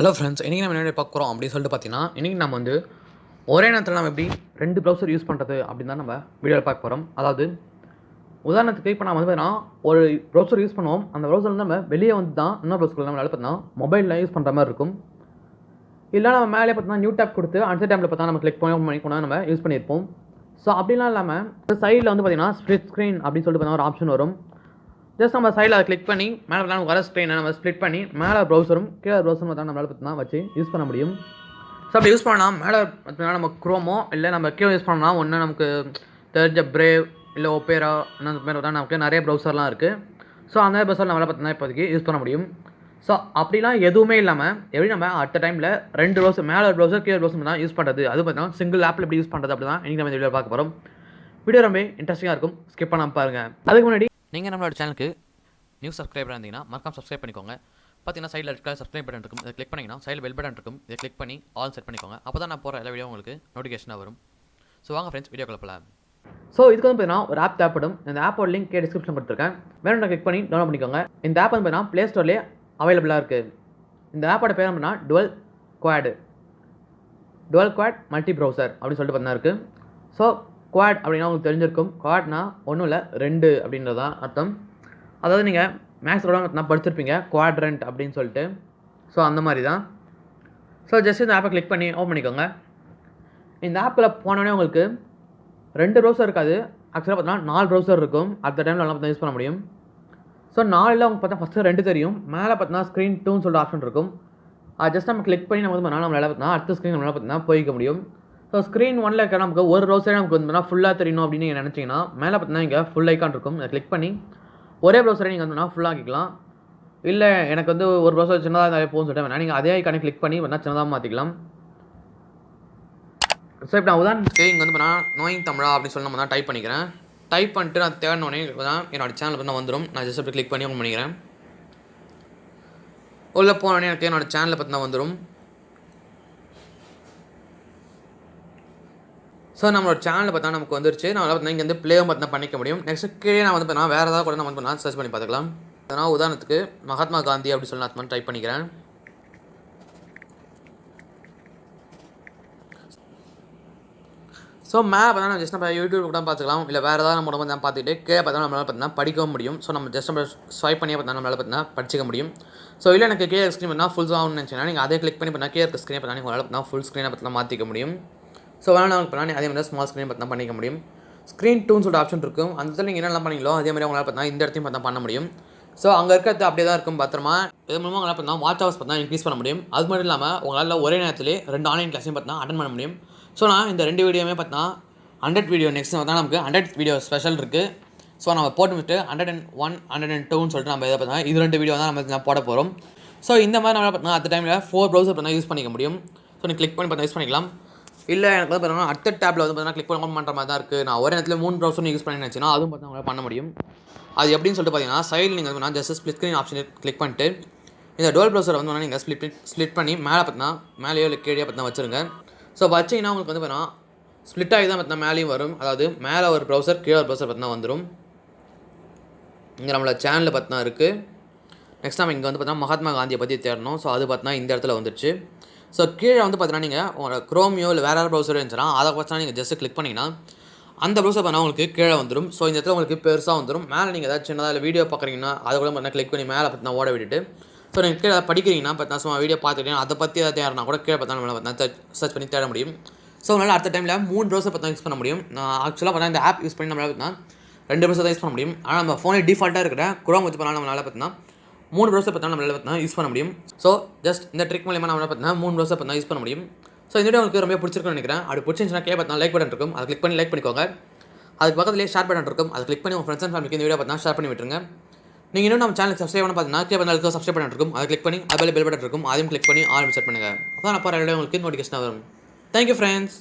Hello friends, இன்றைக்கி நம்ம என்ன பார்க்க போகிறோம் அப்படின்னு சொல்லிட்டு பார்த்தீங்கன்னா, இன்றைக்கி நம்ம வந்து ஒரே நேரத்தில் நம்ம எப்படி 2 ப்ரௌசர் யூஸ் பண்ணுறது அப்படின்னு தான் நம்ம வீடியோவில் பார்க்க போகிறோம். அதாவது உதாரணத்துக்கு இப்போ நம்ம வந்து பார்த்தீங்கன்னா ஒரு ப்ரௌசர் யூஸ் பண்ணுவோம். அந்த ப்ரௌசர் நம்ம வெளியே வந்து தான் இன்னொரு ப்ரௌசர் நம்ம பார்த்தீங்கன்னா மொபைலில் யூஸ் பண்ணுற மாதிரி இருக்கும். இல்லை நம்ம மேலே பார்த்தீங்கன்னா நியூ டேப் கொடுத்து அடுத்த டேப்பில் பார்த்தா நம்ம கிளிக் பண்ணி நம்ம யூஸ் பண்ணியிருப்போம். ஸோ அப்படிலாம் இல்லாமல் சைடில் வந்து பார்த்தீங்கன்னா ஸ்ப்ளிட் ஸ்க்ரீன் அப்படின்னு சொல்லிட்டு பார்த்தீங்கன்னா ஒரு ஆப்ஷன் வரும். ஜஸ்ட் நம்ம சைடில் அதை கிளிக் பண்ணி மேலே நமக்கு வர ஸ்க்ரீனை நம்ம ஸ்ப்ளிட் பண்ணி மேலே ப்ரௌசரும் கீழே ப்ரௌசரும் பார்த்தா நம்மளால் பார்த்தீங்கன்னா வச்சு யூஸ் பண்ண முடியும். ஸோ அப்படி யூஸ் பண்ணால் மேலே பார்த்தீங்கன்னா நம்ம குரோமோ இல்லை நம்ம கீழே யூஸ் பண்ணோம்னா ஒன்று நமக்கு தெரிஞ்ச பிரேவ் இல்லை ஒப்பேரா அந்த மாதிரி பார்த்தா நமக்கு நிறைய ப்ரௌசர்லாம் இருக்குது. ஸோ அந்த ப்ரௌசர் நம்மளால் பார்த்தீங்கன்னா இப்போதைக்கு யூஸ் பண்ண முடியும். ஸோ அப்படிலாம் எதுவுமே இல்லாமல் எப்படி நம்ம அடுத்த டைமில் 2 ப்ரௌசர் மேலே ஒரு ப்ரௌசர் கீழே ப்ரௌசர் தான் யூஸ் பண்ணுறது, அது பார்த்தீங்கன்னா சிங்கிள் ஆப்பில் எப்படி யூஸ் பண்ணுறது அப்படி தான் இன்றைக்கி நம்ம இந்த வீடியோ பார்க்க போகிறோம். வீடியோ ரொம்ப இன்ட்ரெஸ்டிங்காக இருக்கும், ஸ்கிப் பண்ணாமல் பாருங்கள். அதுக்கு முன்னாடி நீங்கள் நம்மளோட சேனலுக்கு நியூ சப்ஸ்கிரைபராக இருந்தீங்கன்னா மறக்காம சப்ஸ்கிரைப் பண்ணிக்கோங்க. பார்த்தீங்கன்னா சைடில் இருக்க சப்ஸ்கிரைப் பட்டன் இருக்கும், இதை கிளிக் பண்ணிங்கன்னா சைடில் பெல் பட்டன் இருக்கும், இதை கிளிக் பண்ணி ஆல் செட் பண்ணிக்கோங்க. அப்போ தான் நான் போகிற எல்லா வீடியோ உங்களுக்கு நோட்டிஃபிகேஷனாக வரும். ஸோ வாங்க ஃப்ரெண்ட்ஸ், வீடியோ போகலாம். ஸோ இதுக்கு வந்து பார்த்தீங்கன்னா ஒரு ஆப் தேவைப்படும். இந்த ஆப்போட லிங்க் டிஸ்கிரிப்ஷன் கொடுத்துருக்கேன், வேணும் கிளிக் பண்ணி டவுன்லோட் பண்ணிக்கோங்க. இந்த ஆப் வந்து பார்த்தீங்கன்னா ப்ளே ஸ்டோர்லேயே அவைலபிளாக இருக்குது. இந்த ஆப்போட பேர் அப்படின்னா டுவல் குவாட் மல்டி ப்ரௌசர் அப்படின்னு சொல்லிட்டு பார்த்தீங்கன்னா இருக்குது. ஸோ குவாட் அப்படின்னா உங்களுக்கு தெரிஞ்சிருக்கும். குவாட்னா ஒன்றும் இல்லை 2 அப்படின்றது தான் அர்த்தம். அதாவது நீங்கள் மேக்ஸோட நான் படிச்சிருப்பீங்க குவாட்ரண்ட் அப்படின்னு சொல்லிட்டு. ஸோ அந்த மாதிரி தான். ஸோ ஜஸ்ட் இந்த ஆப்பை கிளிக் பண்ணி ஓப்பன் பண்ணிக்கோங்க. இந்த ஆப்பில் போனோடனே உங்களுக்கு 2 ப்ரௌசர் இருக்காது, ஆக்சுவலாக பார்த்தீங்கன்னா 4 ப்ரௌசர் இருக்கும். அந்த டைமில் எல்லாம் பார்த்தா யூஸ் பண்ண முடியும். ஸோ 4ல் உங்களுக்கு பார்த்தா ஃபஸ்ட்டு 2 தெரியும். மேலே பார்த்தீங்கன்னா ஸ்க்ரீன் 2ன்னு சொல்லிட்டு ஆப்ஷன் இருக்கும். அது ஜஸ்ட் நம்ம கிளிக் பண்ணி நம்ம வந்து நம்மளால் பார்த்தீங்கன்னா அடுத்த ஸ்க்ரீன் நம்மளால் பார்த்தீங்கன்னா போய்க்க முடியும். ஸோ ஸ்க்ரீன் 1ல் இருக்க நமக்கு ஒரு ப்ரௌசரே நமக்கு வந்து ஃபுல்லாக தெரியணும் அப்படின்னு நீங்கள் நினச்சிங்கன்னா மேலே பார்த்தீங்கன்னா இங்கே ஃபுல் ஐக்கான் இருக்கும், அதை கிளிக் பண்ணி ஒரே ப்ரௌசரை நீங்கள் வந்து ஃபுல்லாக ஆக்கிக்கலாம். இல்லை எனக்கு வந்து ஒரு ப்ரௌசர் சின்னதாக இருந்தாலே போகும்னு சொல்லிட்டு வேணா நீங்கள் அதே ஐக்கானை கிளிக் பண்ணி வேணால் சின்னதாக மாற்றிக்கலாம். ஸோ இப்போ நான் உதாரணத்துக்கு இங்கே வந்து பார்த்தா நோயிங் தமிழா அப்படின்னு சொல்லி நம்ம தான் டைப் பண்ணிக்கிறேன். டைப் பண்ணிட்டு நான் தேடினோடனே தான் என்னோடய சேனல் பார்த்தா வந்துடும். நான் ஜஸ்ட் அப்படி கிளிக் பண்ணி ஓப்பன் பண்ணிக்கிறேன். உள்ளே போனோடனே எனக்கு என்னோடய சேனலில் பார்த்தா வந்துடும். ஸோ நம்மளோட சேனலில் பார்த்தா நமக்கு வந்துருச்சு. நான் பார்த்தா இங்கே வந்து ப்ளேவும் பார்த்தா பண்ணிக்க முடியும். நெக்ஸ்ட் கீழே நான் வந்து பார்த்தா வேறு ஏதாவது கூட நம்ம வந்து சர்ச் பண்ணி பார்த்துக்கலாம். அதனால் உதாரணத்துக்கு மகாத்மா காந்தி அப்படி சொல்லி நான் டைப் பண்ணிக்கிறேன். ஸோ மேலே பார்த்தா நம்ம ஜஸ்ட் நம்ம யூடியூப் கூட பார்த்துக்கலாம், இல்லை வேறு ஏதாவது நம்ம உடம்பு தான் பார்த்துக்கிட்டு கீழே பார்த்தா நம்மளால் பார்த்தீங்கன்னா படிக்கவும் முடியும். ஸோ நம்ம ஜஸ்ட் நம்ம ஸ்வைப் பண்ணி பார்த்தா நம்மளால் பார்த்தீங்கன்னா படிச்சிக்க முடியும். ஸோ இல்லை எனக்கு கீழே ஸ்க்ரீன் பார்த்தா ஃபுல் ஆகும்னு நினச்சிங்கன்னா நீங்கள் அதே கிளிக் பண்ணி பார்த்தா கீழே ஸ்க்ரீனை பார்த்தா உங்களால் பார்த்தா ஃபுல் ஸ்க்ரீனை பார்த்தா மாற்றிக்க முடியும். ஸோ வேணால் பண்ணால் அதே மாதிரி ஸ்மால் ஸ்க்ரீன் பார்த்தா பண்ணிக்க முடியும். ஸ்க்ரீன் 2ன்னு சொல்லிட்டு ஆப்ஷன் இருக்கும், அந்த இடத்துல நீங்கள் என்னெல்லாம் பண்ணீங்களோ அதே மாதிரி உங்களால் பார்த்தா இந்த இடத்தையும் பார்த்தா பண்ண முடியும். ஸோ அங்கே இருக்கிறது அப்படியே தான் இருக்கும் பத்திரமா. இது மூலமாக உங்களால் பார்த்தா வாட்ச் ஹவர்ஸ் பார்த்தா இன்க்ரீஸ் பண்ண முடியும். அது மட்டும் இல்லாமல் உங்களால் ஒரே நேரத்தில் 2 ஆன்லைன் கிளாஸையும் பார்த்தா அட்டன் பண்ண முடியும். ஸோ நான் இந்த 2 வீடியோமே பார்த்தா 100 வீடியோ நெக்ஸ்ட் பார்த்தா நமக்கு 100 வீடியோ ஸ்பெஷல் இருக்குது. ஸோ நம்ம போட்டு விட்டு 101 102ன்னு சொல்லிட்டு நம்ம இதை பார்த்தா இது 2 வீடியோ தான் நம்ம போட போகிறோம். ஸோ இந்த மாதிரி நம்மளால் பார்த்தா அடுத்த டைமில் 4 ப்ரௌசர் பார்த்தா யூஸ் பண்ணிக்க முடியும். ஸோ நீங்கள் கிளிக் பண்ணி பார்த்தா யூஸ் பண்ணிக்கலாம். இல்லை எனக்கு வந்து பார்த்தீங்கன்னா அடுத்த டேப்பில் வந்து பார்த்தீங்கன்னா கிளிக் பண்ண பண்ணுற மாதிரி தான் இருக்குது, நான் ஒரே நேரத்தில் 3 ப்ரௌசர் யூஸ் பண்ணி நினச்சின்னா அதுவும் பார்த்தா உங்களால் பண்ண முடியும். அது எப்படின்னு சொல்லிட்டு பார்த்தீங்கன்னா சைடில் நீங்கள் வந்து just split screen option click பண்ணிட்டு இந்த டுவல் ப்ரௌசரை வந்து நீங்கள் ஸ்ப்ளிட் பண்ணி மேலே பார்த்தீங்கன்னா மேலேயோ இல்லை கீழே பார்த்தா வச்சுருங்க. ஸோ வச்சிங்கன்னா உங்களுக்கு வந்து பார்த்தீங்கன்னா ஸ்ப்ளிட் ஆகி தான் பார்த்தீங்கன்னா மேலேயும் வரும். அதாவது மேலே ஒரு ப்ரௌசர் கீழே ஒரு ப்ரௌசர் பார்த்தீங்கன்னா வந்துடும். இங்கே நம்மளோட சேனலில் பார்த்தீங்கன்னா இருக்குது. நெக்ஸ்ட் நம்ம இங்கே வந்து பார்த்தீங்கன்னா மகாத்மா காந்தியை பற்றி தேடணும். ஸோ அது பார்த்தீங்கன்னா இந்த இடத்துல வந்துடுச்சு. ஸோ கீழே வந்து பார்த்தீங்கன்னா நீங்கள் உங்களோட குரோமியோ இல்லை வேறு ப்ரௌசர் இருந்துச்சுன்னா அதை பார்த்தா நீங்கள் ஜஸ்ட் கிளிக் பண்ணிங்கன்னா அந்த ப்ரௌசர் பார்த்தா உங்களுக்கு கீழே வந்துடும். ஸோ இந்த இடத்துல உங்களுக்கு பெருசாக வந்துடும். மேலே நீங்கள் ஏதாச்சும் சின்னதாக இல்லை வீடியோ பார்க்குறீங்கன்னா அதை கூட பார்த்தா கிளிக் பண்ணி மேலே பார்த்தா ஓட விட்டுட்டு ஸோ நீங்கள் கீழே படிக்கிறீங்கன்னா பார்த்தா சும்மா வீடியோ பார்த்துக்கிட்டீங்கன்னா அதை பற்றி எதாவது தேடனா கூட கீழே பார்த்தா நம்மளால் பார்த்தா சர்ச் பண்ணி தேட முடியும். ஸோ உங்களால் அடுத்த டைமில் 3 ப்ரௌசர் பார்த்தா யூஸ் பண்ண முடியும். நான் ஆக்சுவலாக பார்த்தா இந்த ஆப் யூஸ் பண்ணி நம்மளால் பார்த்தா 2 ப்ரௌசர் தான் யூஸ் பண்ண முடியும். ஆனால் நம்ம ஃபோனே டிஃபால்ட்டாக இருக்கிற குரோம் வச்சு பண்ணாலும் நம்மளால் பார்த்தா 3 ப்ரௌசர் பார்த்தா நம்மளால் பார்த்தா யூஸ் பண்ண முடியும். ஸோ ஜஸ்ட் இந்த ட்ரிக் மூலமாக நம்மளால் பார்த்தா 3 ப்ரௌசர் பார்த்தா யூஸ் பண்ண முடியும். ஸோ இந்த வீடியோ உங்களுக்கு ரொம்ப பிடிச்சிருக்குன்னு நினைக்கிறேன். அப்படி பிடிச்சிருந்துச்சுன்னா கீழே பார்த்தா லைக் பட்டன் இருக்கும், அதை கிளிக் பண்ணி லைக் பண்ணிக்கோங்க. அதுக்கு பக்கத்துலேயே ஷேர் பட்டன் இருக்கும், அதை கிளிக் பண்ணி உங்கள் ஃப்ரெண்ட்ஸ் அண்ட் ஃபேமிலிக்கு இந்த வீடியோ பார்த்தா ஷேர் பண்ணி விட்டுருங்க. நீங்கள் இன்னும் நம்ம சேனலுக்கு சப்ஸ்கிரைப் பண்ண பார்த்தீங்கன்னா கீழே பார்த்தா சப்ஸ்கிரைப் பட்டன் இருக்கும், அதை கிளிக் பண்ணி அதில் பெல் பட்டன் இருக்கும், அதையும் கிளிக் பண்ணி ஆல் செட் பண்ணுங்கள். அப்போ நான் போகிற வீடியோ உங்களுக்கு நோட்டிஃபிகேஷன் வரும். Thank you friends.